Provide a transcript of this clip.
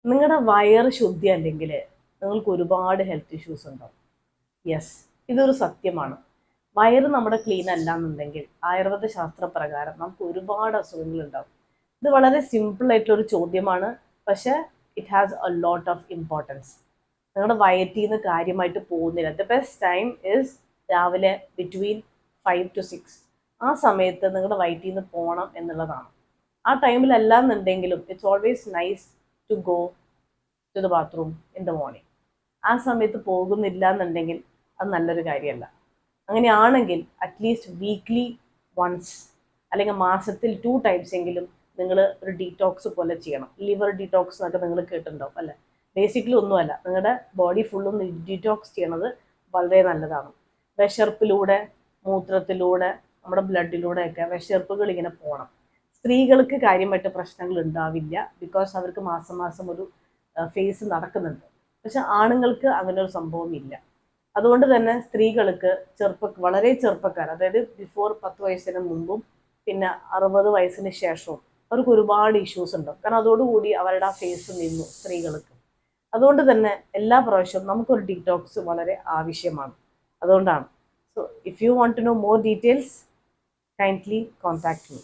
നിങ്ങളുടെ വയറ് ശുദ്ധി അല്ലെങ്കിൽ നിങ്ങൾക്ക് ഒരുപാട് ഹെൽത്ത് ഇഷ്യൂസ് ഉണ്ടാവും. യെസ്, ഇതൊരു സത്യമാണ്. വയറ് നമ്മുടെ ക്ലീൻ അല്ല എന്നുണ്ടെങ്കിൽ ആയുർവേദ ശാസ്ത്രപ്രകാരം നമുക്ക് ഒരുപാട് അസുഖങ്ങൾ ഉണ്ടാവും. ഇത് വളരെ സിമ്പിൾ ആയിട്ടുള്ള ഒരു ചോദ്യമാണ്, പക്ഷെ it has a lot of importance. നിങ്ങളുടെ വയറ്റിൽ നിന്ന് കാര്യമായിട്ട് പോകുന്നില്ല. ദ ബെസ്റ്റ് ടൈം ഇസ് രാവിലെ ബിറ്റ്വീൻ 5 to 6. ആ സമയത്ത് നിങ്ങളുടെ വയറ്റിൽ നിന്ന് പോകണം എന്നുള്ളതാണ്. ആ ടൈമിലല്ല എന്നുണ്ടെങ്കിലും it's always nice to go to the bathroom in the morning. ആ സമയത്ത് പോകുന്നില്ല എന്നുണ്ടെങ്കിൽ അത് നല്ലൊരു കാര്യമല്ല. അങ്ങനെയാണെങ്കിൽ അറ്റ്ലീസ്റ്റ് വീക്ക്ലി വൺസ് അല്ലെങ്കിൽ മാസത്തിൽ 2 ടൈംസ് എങ്കിലും നിങ്ങൾ ഒരു ഡീറ്റോക്സ് പോലെ ചെയ്യണം. ലിവർ ഡീറ്റോക്സ് എന്നൊക്കെ നിങ്ങൾ കേട്ടിട്ടുണ്ടാവും അല്ലേ? ബേസിക്കലി ഒന്നുമല്ല, നിങ്ങളുടെ ബോഡി ഫുള്ളും ഡീറ്റോക്സ് ചെയ്യണത് വളരെ നല്ലതാണ്. വിശർപ്പിലൂടെ, മൂത്രത്തിലൂടെ, നമ്മുടെ ബ്ലഡിലൂടെയൊക്കെ വിശർപ്പുകൾ ഇങ്ങനെ പോകണം. സ്ത്രീകൾക്ക് കാര്യമായിട്ട് പ്രശ്നങ്ങൾ ഉണ്ടാവില്ല, ബിക്കോസ് അവർക്ക് മാസം മാസം ഒരു ഫേസ് നടക്കുന്നുണ്ട്. പക്ഷെ ആണുങ്ങൾക്ക് അങ്ങനെ ഒരു സംഭവം ഇല്ല. അതുകൊണ്ട് തന്നെ സ്ത്രീകൾക്ക് വളരെ ചെറുപ്പക്കാർ, അതായത് ബിഫോർ 10 വയസ്സിന് മുമ്പും പിന്നെ 60 വയസ്സിന് ശേഷവും അവർക്ക് ഒരുപാട് ഇഷ്യൂസ് ഉണ്ടാവും. കാരണം അതോടുകൂടി അവരുടെ ആ ഫേസ് നിന്നു സ്ത്രീകൾക്ക്. അതുകൊണ്ട് തന്നെ എല്ലാ പ്രാവശ്യവും നമുക്കൊരു ഡീറ്റോക്സ് വളരെ ആവശ്യമാണ്. അതുകൊണ്ടാണ്. So if you want to know more details, kindly contact me.